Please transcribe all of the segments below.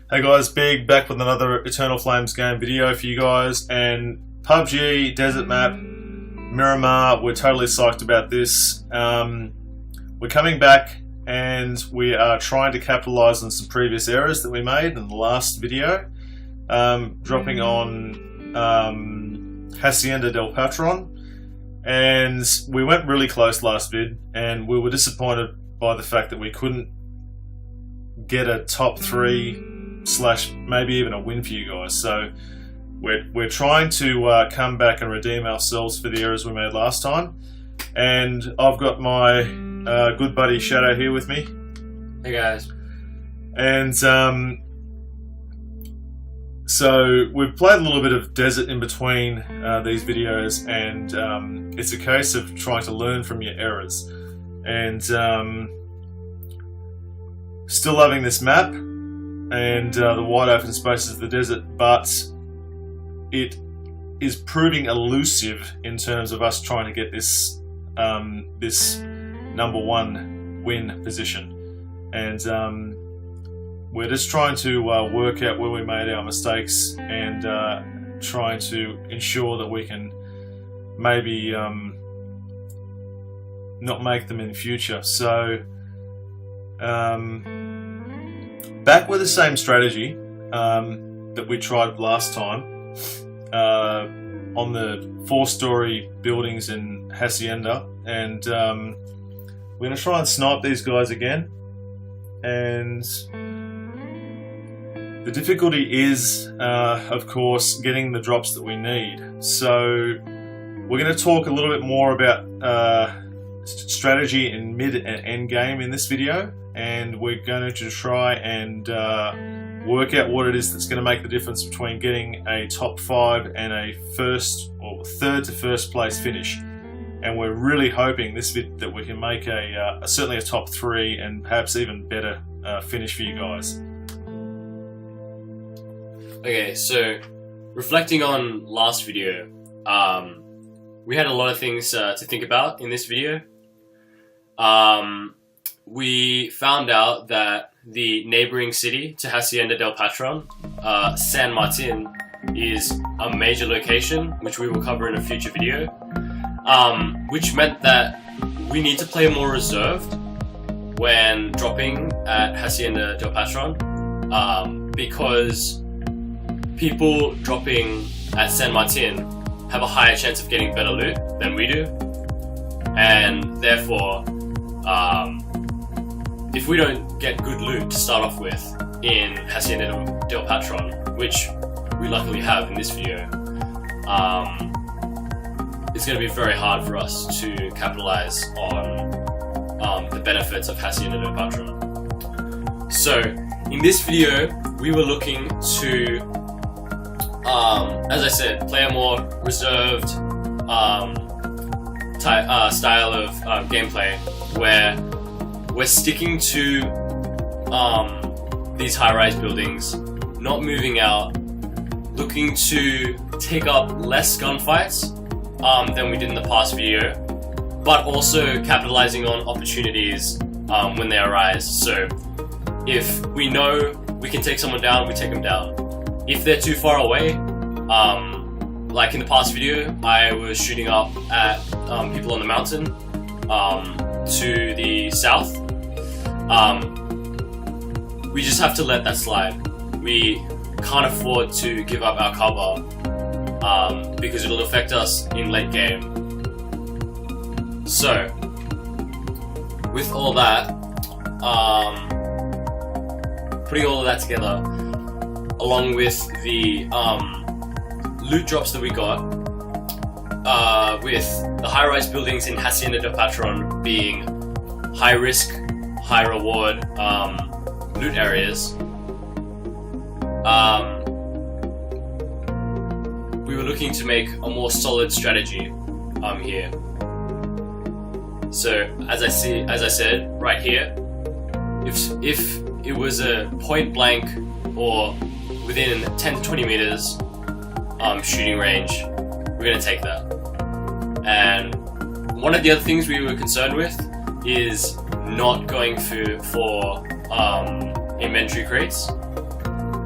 Hey guys, Big back with another Eternal Flames game video for you guys, and PUBG Desert Map Miramir, we're totally psyched about this. We're coming back and we are trying to capitalize on some previous errors that we made in the last video, dropping on Hacienda del Patron, and we went really close last vid and we were disappointed by the fact that we couldn't get a top 3 / maybe even a win for you guys. So we're trying to come back and redeem ourselves for the errors we made last time, and I've got my good buddy Shadow here with me. Hey guys. And so we've played a little bit of desert in between these videos, and it's a case of trying to learn from your errors. And still loving this map and the wide open spaces of the desert, but it is proving elusive in terms of us trying to get this this #1 win position. And we're just trying to work out where we made our mistakes and trying to ensure that we can maybe not make them in the future. So back with the same strategy that we tried last time on the 4-story buildings in Hacienda, and we're going to try and snipe these guys again. And the difficulty is, of course, getting the drops that we need. So we're going to talk a little bit more about strategy in mid and end game in this video, and we're going to try and work out what it is that's going to make the difference between getting a top 5 and a first or third to first place finish. And we're really hoping this vid that we can make certainly a top 3 and perhaps even better finish for you guys. Okay, so reflecting on last video, we had a lot of things to think about in this video. We found out that the neighboring city to Hacienda del Patron, San Martin, is a major location, which we will cover in a future video, which meant that we need to play more reserved when dropping at Hacienda del Patron, because people dropping at San Martin have a higher chance of getting better loot than we do, and therefore if we don't get good loot to start off with in Hacienda del Patron, which we luckily have in this video, it's going to be very hard for us to capitalize on the benefits of Hacienda del Patron. So in this video we were looking to, as I said, play a more reserved style of gameplay, where we're sticking to these high-rise buildings, not moving out, looking to take up less gunfights than we did in the past video, but also capitalizing on opportunities when they arise. So if we know we can take someone down, we take them down. If they're too far away, like in the past video, I was shooting up at people on the mountain to the south. We just have to let that slide. We can't afford to give up our cover because it'll affect us in late game. So with all that, putting all of that together, along with the loot drops that we got, with the high-rise buildings in Hacienda del Patron being high risk, high reward loot areas, we were looking to make a more solid strategy here. So as I said right here, if it was a point blank or within 10 to 20 meters shooting range, we're going to take that. And one of the other things we were concerned with is not going for inventory crates.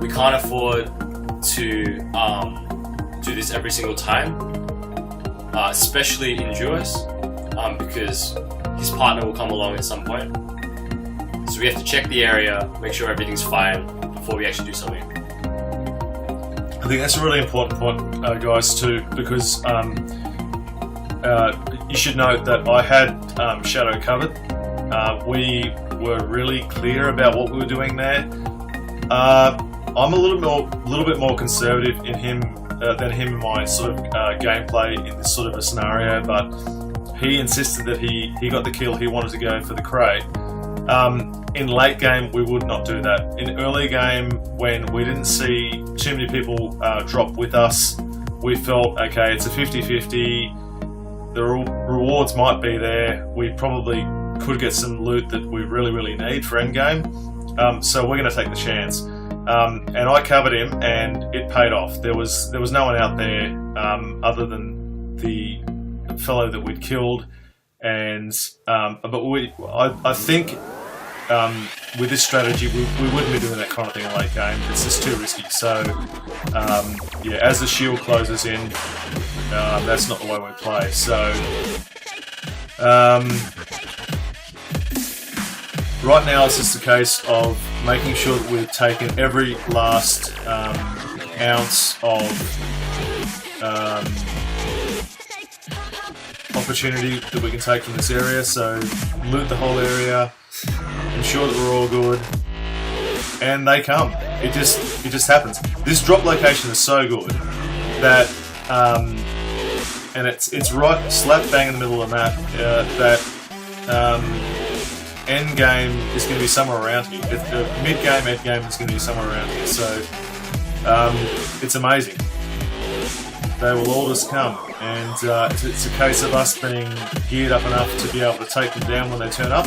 we can't afford to do this every single time, especially in duos, because his partner will come along at some point. So we have to check the area, make sure everything's fine before we actually do something. I think that's a really important point, guys, too, because you should note that I had Shadow covered. We were really clear about what we were doing there. I'm a little bit more conservative in him than him in my sort of gameplay in this sort of a scenario, but he insisted that he got the kill. He wanted to go for the crate. In late game, we would not do that. In early game, when we didn't see too many people drop with us, we felt, okay, it's a 50-50. The rewards might be there. We probably could get some loot that we really need for endgame. So we're going to take the chance. And I covered him, and it paid off. There was no one out there other than the fellow that we'd killed, and but I think with this strategy we wouldn't be doing that kind of thing in late game. It's just too risky. So yeah, as the shield closes in, that's not the way we play. So right now it's just a case of making sure that we've taken every last ounce of opportunity that we can take from this area. So loot the whole area, ensure that we're all good, and they come. It just happens. This drop location is so good that and it's right slap bang in the middle of the map, that end game is going to be somewhere around here. Mid game, end game is going to be somewhere around here. So it's amazing. They will all just come, and it's a case of us being geared up enough to be able to take them down when they turn up,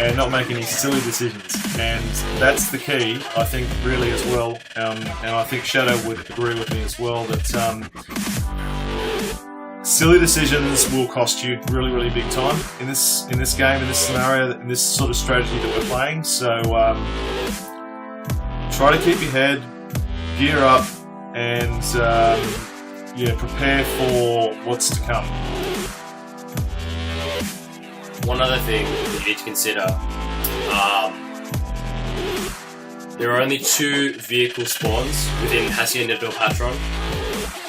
and not make any silly decisions. And that's the key, I think, really, as well. And I think Shadow would agree with me as well that silly decisions will cost you really big time in this game, in this scenario, in this sort of strategy that we're playing. So try to keep your head, gear up, and yeah, prepare for what's to come. One other thing that you need to consider, there are only 2 vehicle spawns within Hacienda del Patron,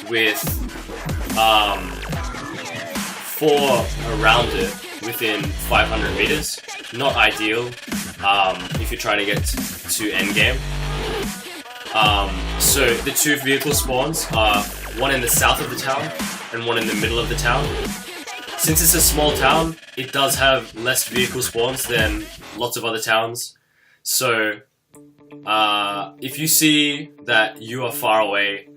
with 4 around it within 500 meters. Not ideal if you're trying to get to endgame. So the 2 vehicle spawns are one in the south of the town and one in the middle of the town. Since it's a small town, it does have less vehicle spawns than lots of other towns. So if you see that you are far away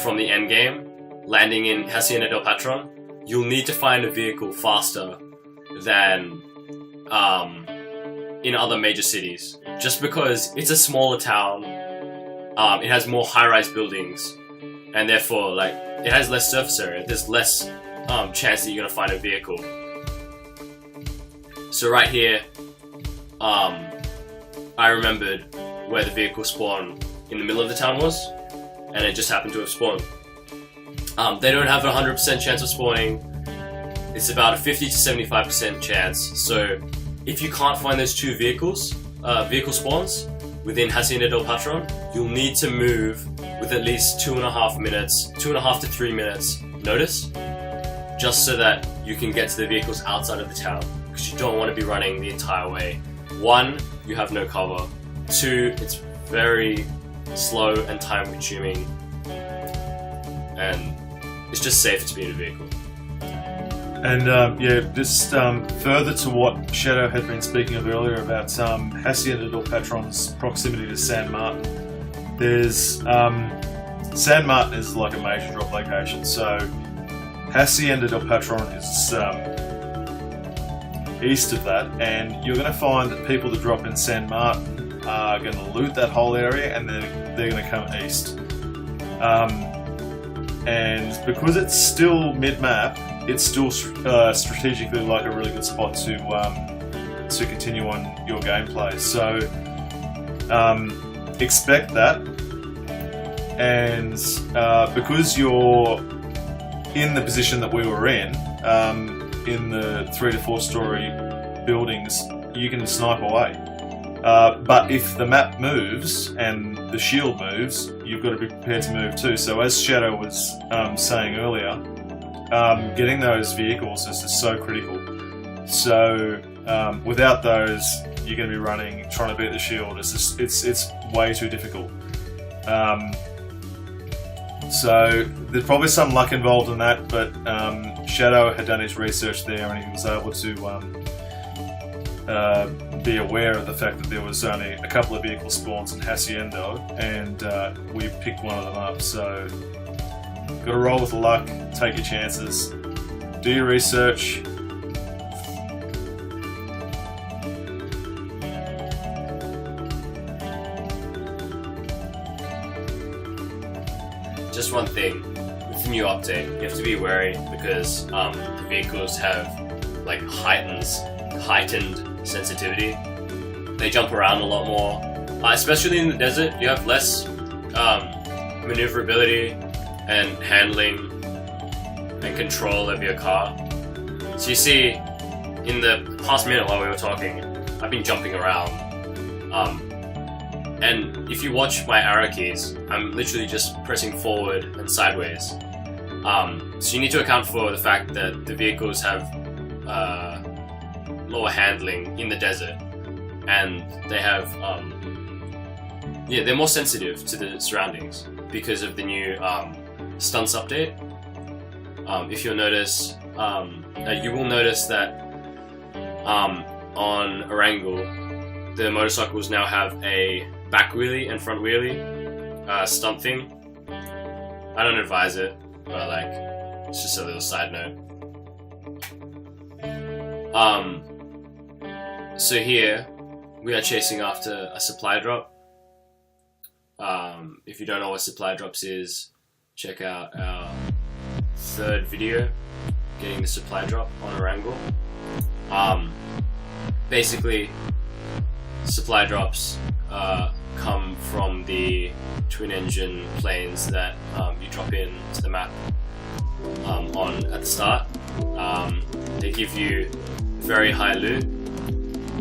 from the end game, landing in Hacienda del Patron, you'll need to find a vehicle faster than in other major cities. Just because it's a smaller town, it has more high-rise buildings, and therefore, like, it has less surface area. There's less chance that you're gonna find a vehicle. So right here, I remembered where the vehicle spawn in the middle of the town was, and it just happened to have spawned. They don't have a 100% chance of spawning. It's about a 50 to 75% chance. So if you can't find those 2 vehicle spawns within Hacienda del Patron, you'll need to move with at least 2.5 to 3 minutes notice, just so that you can get to the vehicles outside of the town, because you don't want to be running the entire way. 1, you have no cover. 2, it's very slow and time consuming, and it's just safer to be in a vehicle. And yeah, just further to what Shadow had been speaking of earlier about Hacienda del Patron's proximity to San Martin. There's San Martin is like a major drop location, so Hacienda del Patron is east of that, and you're going to find that people that drop in San Martin are going to loot that whole area, and they're going to come east. And because it's still mid-map, it's still strategically like a really good spot to continue on your gameplay. So expect that, and because you're in the position that we were in the 3 to 4 story buildings, you can snipe away. But if the map moves and the shield moves, you've got to be prepared to move too. So as Shadow was saying earlier, getting those vehicles is just so critical. So without those, you're going to be trying to beat the shield. It's way too difficult. So there's probably some luck involved in that, but Shadow had done his research there and he was able to be aware of the fact that there was only a couple of vehicle spawns in Hacienda, and we picked one of them up. So got to roll with the luck, take your chances, do your research. Just one thing, with the new update, you have to be wary because the vehicles have like heightened sensitivity. They jump around a lot more, especially in the desert. You have less maneuverability and handling and control of your car. So you see, in the past minute while we were talking, I've been jumping around. And if you watch my arrow keys, I'm literally just pressing forward and sideways. So you need to account for the fact that the vehicles have lower handling in the desert, and they have they're more sensitive to the surroundings because of the new stunts update. If you'll notice, you will notice that on Erangel, the motorcycles now have a back wheelie and front wheelie stunt thing. I don't advise it, but like, it's just a little side note. So here we are chasing after a supply drop. If you don't know what supply drops is, check out our 3rd video, getting the supply drop on Erangel. Basically, supply drops come from the twin engine planes that you drop in to the map at the start. They give you very high loot.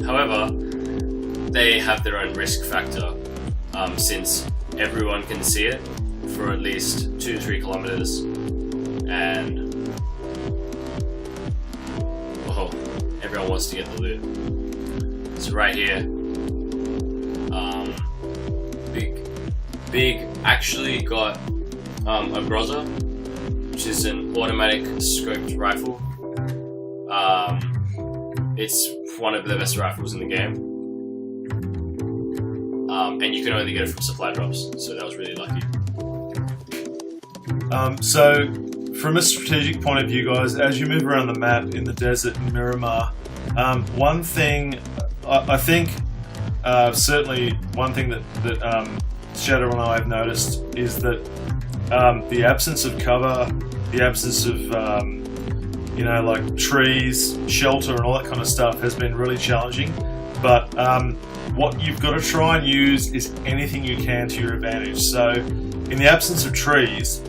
However, they have their own risk factor since everyone can see it for at least 2 to 3 kilometers, and everyone wants to get the loot. So right here, Big actually got a Groza, which is an automatic scoped rifle. It's one of the best rifles in the game, and you can only get it from supply drops, so that was really lucky. So from a strategic point of view, guys, as you move around the map in the desert in Miramar, one thing I think, certainly one thing that Shadow and I have noticed is that the absence of cover, the absence of like trees, shelter and all that kind of stuff has been really challenging. But what you've got to try and use is anything you can to your advantage. So in the absence of trees,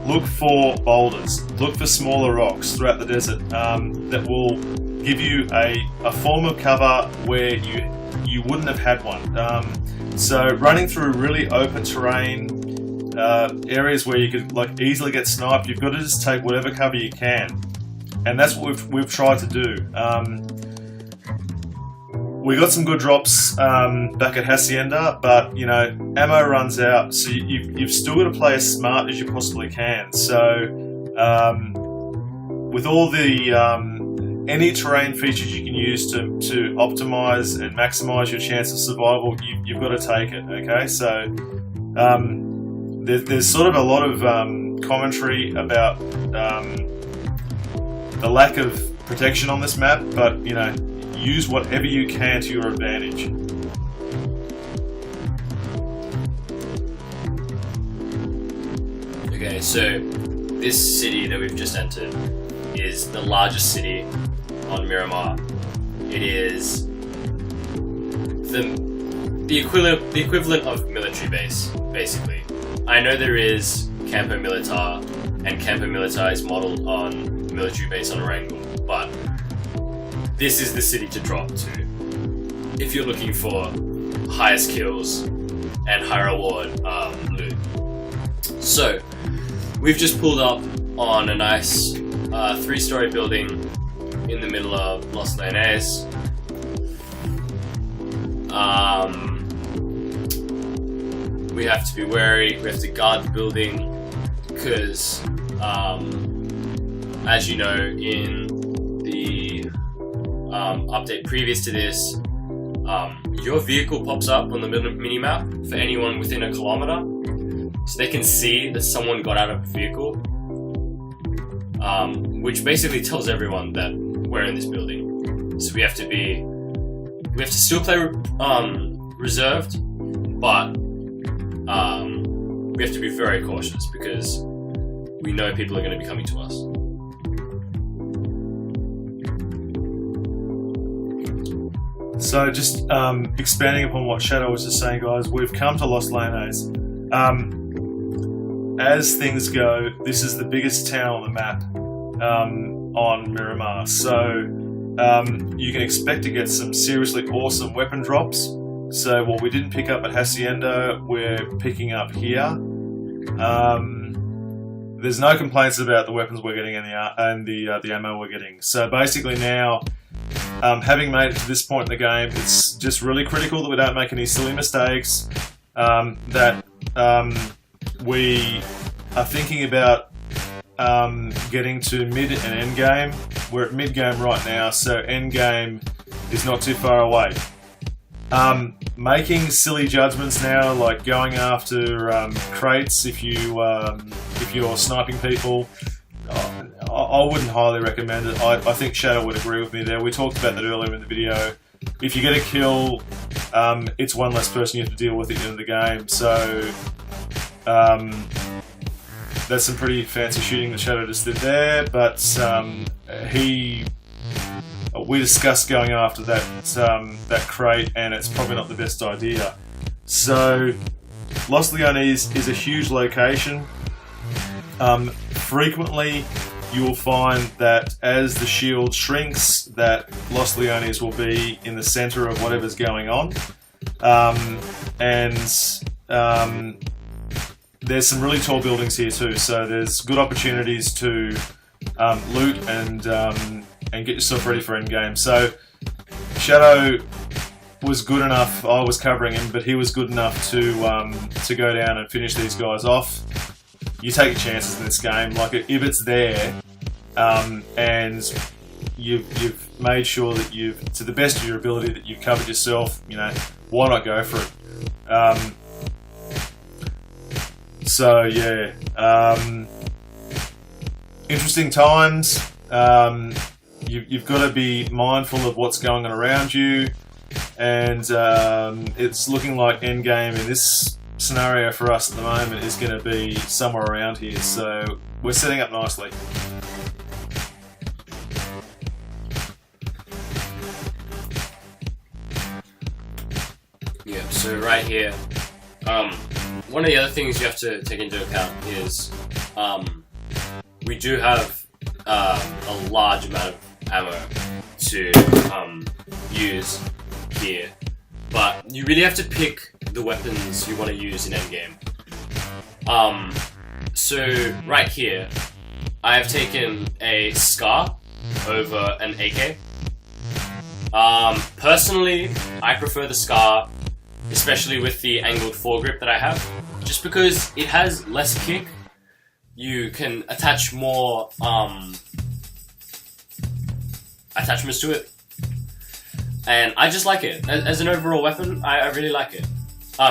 look for boulders, look for smaller rocks throughout the desert that will give you a form of cover where you wouldn't have had one. So running through really open terrain, areas where you could like easily get sniped, you've got to just take whatever cover you can, and that's what we've tried to do. We got some good drops back at Hacienda, but ammo runs out, so you've still got to play as smart as you possibly can. So with all the any terrain features you can use to optimize and maximize your chance of survival, you've got to take it. Okay, so there's sort of a lot of commentary about the lack of protection on this map, but use whatever you can to your advantage. Okay, so this city that we've just entered is the largest city on Miramar. It is the equivalent of military base, basically. I know there is Campo Militar, and Campo Militar is modelled on military base on Erangel, but this is the city to drop to if you're looking for highest kills and high reward loot. So, we've just pulled up on a nice 3-story building in the middle of Los Leones. We have to be wary, we have to guard the building, because as you know, in the update previous to this, your vehicle pops up on the mini-map for anyone within a kilometer, so they can see that someone got out of a vehicle, which basically tells everyone that we're in this building. So we have to still play reserved, but we have to be very cautious because we know people are going to be coming to us. So just expanding upon what Shadow was just saying, guys, we've come to Los Leones. As things go, this is the biggest town on the map on Miramir, so you can expect to get some seriously awesome weapon drops. So what we didn't pick up at Hacienda, we're picking up here. There's no complaints about the weapons we're getting and the ammo we're getting. So basically now, having made it to this point in the game, it's just really critical that we don't make any silly mistakes, that we are thinking about getting to mid and end game. We're at mid game right now, so end game is not too far away. Making silly judgments now, like going after crates if you're sniping people, I wouldn't highly recommend it. I think Shadow would agree with me there. We talked about that earlier in the video. If you get a kill, it's one less person you have to deal with at the end of the game. So that's some pretty fancy shooting that Shadow just did there. But we discussed going after that crate, and it's probably not the best idea. So Los Leones is a huge location. Frequently you will find that as the shield shrinks, that Los Leones will be in the center of whatever's going on. There's some really tall buildings here too, so there's good opportunities to loot and get yourself ready for endgame. So Shadow was good enough, I was covering him, but he was good enough to go down and finish these guys off. You take your chances in this game, like if it's there, and you've made sure that you've, to the best of your ability, that you've covered yourself, you know, why not go for it? So yeah, interesting times. You've got to be mindful of what's going on around you, and it's looking like endgame in this scenario for us at the moment is going to be somewhere around here, so we're setting up nicely. Yeah, so right here, one of the other things you have to take into account is we do have a large amount of ammo to use here, but you really have to pick the weapons you want to use in endgame. So right here, I have taken a SCAR over an AK. Personally, I prefer the SCAR, especially with the angled foregrip that I have, just because it has less kick. You can attach more attachments to it, and I just like it. As an overall weapon, I really like it.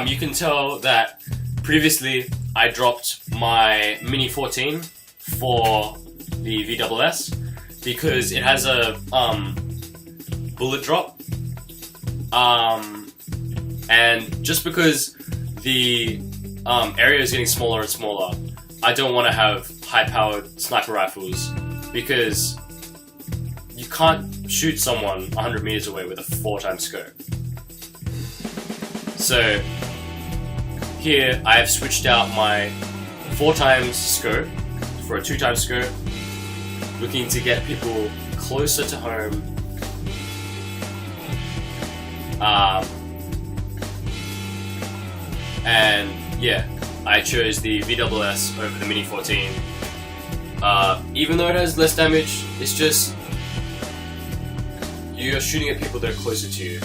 You can tell that previously I dropped my Mini 14 for the VSS because it has a bullet drop, and just because the area is getting smaller and smaller, I don't want to have high-powered sniper rifles because you can't shoot someone 100 meters away with a 4x scope. So here I have switched out my 4x scope for a 2x scope, looking to get people closer to home. And yeah, I chose the VSS over the Mini 14. Even though it has less damage, it's just you're shooting at people that are closer to you,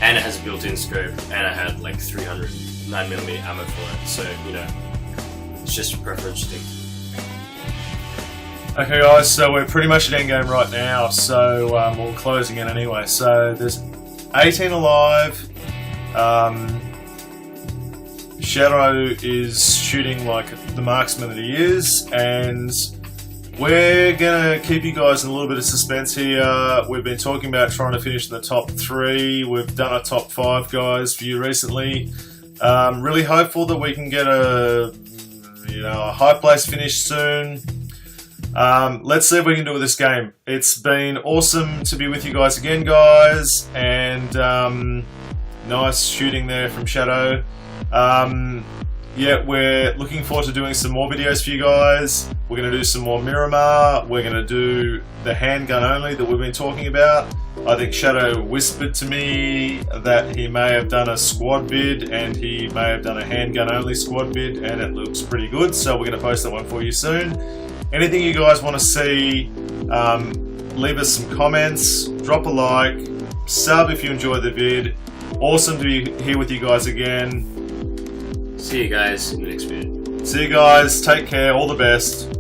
and it has a built-in scope, and I had like 300 9mm ammo for it, so you know, it's just a preference thing. Okay guys, so we're pretty much at endgame right now, so we're closing in anyway. So there's 18 alive. Shadow is shooting like the marksman that he is, and we're gonna keep you guys in a little bit of suspense here. We've been talking about trying to finish in the top 3. We've done a top 5, guys, for you recently. Really hopeful that we can get a high place finish soon. Let's see if we can do with this game. It's been awesome to be with you guys again, guys, and nice shooting there from Shadow. Yeah, we're looking forward to doing some more videos for you guys. We're going to do some more Miramir. We're going to do the handgun only that we've been talking about. I think Shadow whispered to me that he may have done a squad vid, and he may have done a handgun only squad vid, and it looks pretty good, so we're going to post that one for you soon. Anything you guys want to see, leave us some comments, drop a like, sub if you enjoyed the vid. Awesome to be here with you guys again. See you guys in the next video. See you guys, take care, all the best.